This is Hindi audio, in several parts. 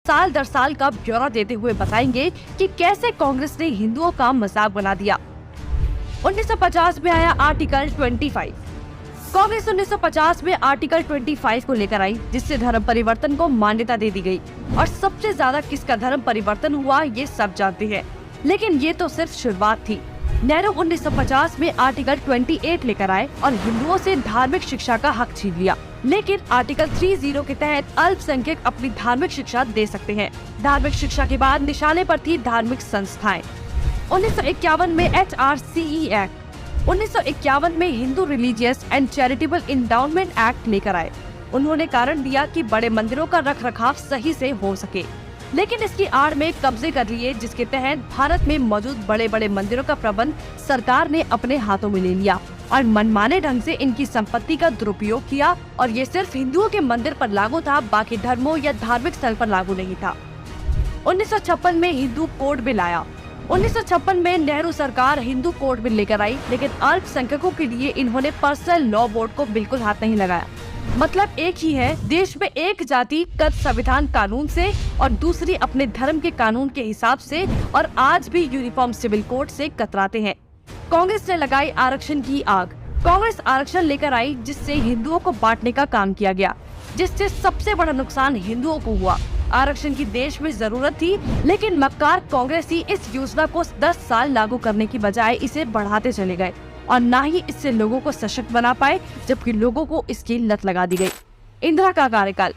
साल दर साल का ब्यौरा देते हुए बताएंगे कि कैसे कांग्रेस ने हिंदुओं का मजाक बना दिया। 1950 में आया आर्टिकल 25। कांग्रेस 1950 में आर्टिकल 25 को लेकर आई, जिससे धर्म परिवर्तन को मान्यता दे दी गई। और सबसे ज्यादा किसका धर्म परिवर्तन हुआ ये सब जानते हैं, लेकिन ये तो सिर्फ शुरुआत थी। नेहरू 1950 में आर्टिकल 28 लेकर आए और हिंदुओं से धार्मिक शिक्षा का हक छीन लिया। लेकिन आर्टिकल 30 के तहत अल्पसंख्यक अपनी धार्मिक शिक्षा दे सकते हैं। धार्मिक शिक्षा के बाद निशाने पर थी धार्मिक संस्थाएं। 1951 में HRCE एक्ट, 1951 में Hindu religious and charitable endowment act लेकर आए। उन्होंने कारण दिया कि बड़े मंदिरों का रखरखाव सही से हो सके, लेकिन इसकी आड़ में कब्जे कर लिए, जिसके तहत भारत में मौजूद बड़े बड़े मंदिरों का प्रबंध सरकार ने अपने हाथों में ले लिया और मनमाने ढंग से इनकी संपत्ति का दुरुपयोग किया। और ये सिर्फ हिंदुओं के मंदिर पर लागू था, बाकी धर्मों या धार्मिक स्थल पर लागू नहीं था। 1956 में हिंदू कोड बिल आया। 1956 में नेहरू सरकार हिंदू कोड बिल लेकर आई, लेकिन अल्पसंख्यकों के लिए इन्होंने पर्सनल लॉ बोर्ड को बिल्कुल हाथ नहीं लगाया। मतलब एक ही है, देश में एक जाति कद संविधान कानून से और दूसरी अपने धर्म के कानून के हिसाब से, और आज भी यूनिफॉर्म सिविल कोड से कतराते हैं। कांग्रेस ने लगाई आरक्षण की आग। कांग्रेस आरक्षण लेकर आई, जिससे हिंदुओं को बांटने का काम किया गया, जिससे सबसे बड़ा नुकसान हिंदुओं को हुआ। आरक्षण की देश में जरूरत थी, लेकिन मक्कार कांग्रेसी इस योजना को 10 साल लागू करने की बजाय इसे बढ़ाते चले गए और न ही इससे लोगों को सशक्त बना पाए, जबकि लोगों को इसकी लत लगा दी गई। इंदिरा का कार्यकाल।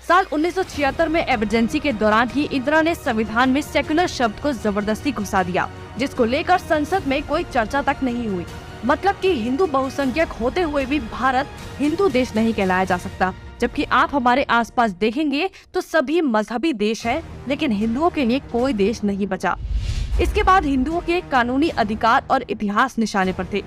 साल 1976 में इमरजेंसी के दौरान ही इंदिरा ने संविधान में सेक्युलर शब्द को जबरदस्ती घुसा दिया, जिसको लेकर संसद में कोई चर्चा तक नहीं हुई। मतलब कि हिंदू बहुसंख्यक होते हुए भी भारत हिंदू देश नहीं कहलाया जा सकता। जबकि आप हमारे आसपास देखेंगे तो सभी मजहबी देश हैं, लेकिन हिंदुओं के लिए कोई देश नहीं बचा। इसके बाद हिंदुओं के कानूनी अधिकार और इतिहास निशाने पर थे।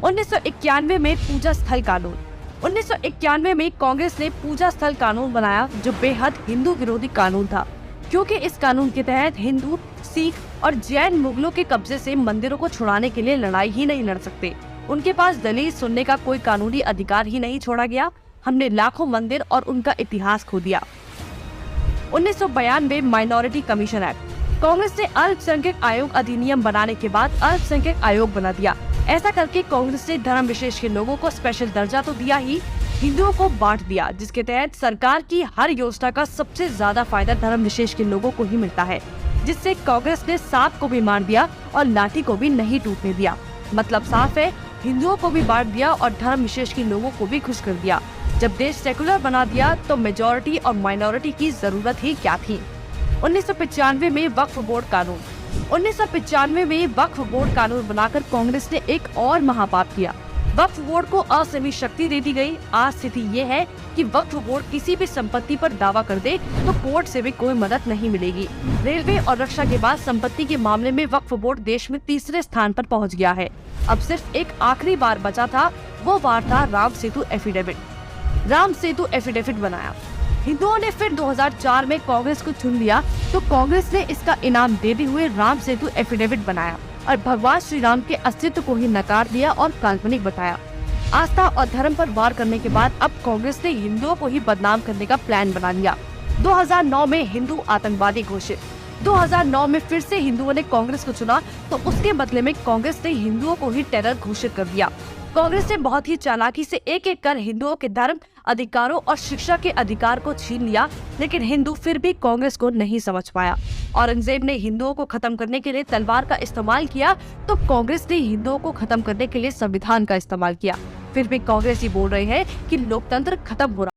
1991 में पूजा स्थल कानून। 1991 में कांग्रेस ने पूजा स्थल कानून बनाया, जो बेहद हिंदू विरोधी कानून था, क्योंकि इस कानून के तहत हिंदू, सिख और जैन मुगलों के कब्जे से मंदिरों को छुड़ाने के लिए लड़ाई ही नहीं लड़ सकते। उनके पास दलील सुनने का कोई कानूनी अधिकार ही नहीं छोड़ा गया। हमने लाखों मंदिर और उनका इतिहास खो दिया। 1992 माइनॉरिटी कमीशन एक्ट। कांग्रेस ने अल्पसंख्यक आयोग अधिनियम बनाने के बाद अल्पसंख्यक आयोग बना दिया। ऐसा करके कांग्रेस ने धर्म विशेष के लोगों को स्पेशल दर्जा तो दिया ही, हिंदुओं को बांट दिया, जिसके तहत सरकार की हर योजना का सबसे ज्यादा फायदा धर्म विशेष के लोगों को ही मिलता है, जिससे कांग्रेस ने सांप को भी मार दिया और लाठी को भी नहीं टूटने दिया। मतलब साफ है, हिंदुओं को भी बांट दिया और धर्म विशेष के लोगों को भी खुश कर दिया। जब देश सेकुलर बना दिया तो मेजॉरिटी और माइनॉरिटी की जरूरत ही क्या थी। 1995 में वक्फ बोर्ड कानून। 1995 में वक्फ बोर्ड कानून बनाकर कांग्रेस ने एक और महापाप किया। वक्फ बोर्ड को असीमित शक्ति दे दी गई। आज स्थिति ये है कि वक्फ बोर्ड किसी भी संपत्ति पर दावा कर दे तो कोर्ट से भी कोई मदद नहीं मिलेगी। रेलवे और रक्षा के बाद संपत्ति के मामले में वक्फ बोर्ड देश में तीसरे स्थान पर पहुंच गया है। अब सिर्फ एक आखिरी बार बचा था, वो बार था राम सेतु एफिडेविट। राम सेतु एफिडेविट बनाया। हिंदुओं ने फिर 2004 में कांग्रेस को चुन लिया, तो कांग्रेस ने इसका इनाम देते हुए राम सेतु एफिडेविट बनाया और भगवान श्री राम के अस्तित्व को ही नकार दिया और काल्पनिक बताया। आस्था और धर्म पर वार करने के बाद अब कांग्रेस ने हिंदुओं को ही बदनाम करने का प्लान बना लिया। 2009 में हिंदू आतंकवादी घोषित। 2009 में फिर से हिंदुओं ने कांग्रेस को चुना, तो उसके बदले में कांग्रेस ने हिंदुओं को ही टेरर घोषित कर दिया। कांग्रेस ने बहुत ही चालाकी से एक एक कर हिंदुओं के धर्म, अधिकारों और शिक्षा के अधिकार को छीन लिया, लेकिन हिंदू फिर भी कांग्रेस को नहीं समझ पाया। औरंगजेब ने हिंदुओं को खत्म करने के लिए तलवार का इस्तेमाल किया, तो कांग्रेस ने हिंदुओं को खत्म करने के लिए संविधान का इस्तेमाल किया। फिर भी कांग्रेस ही बोल रहे हैं कि लोकतंत्र खत्म हो रहा है।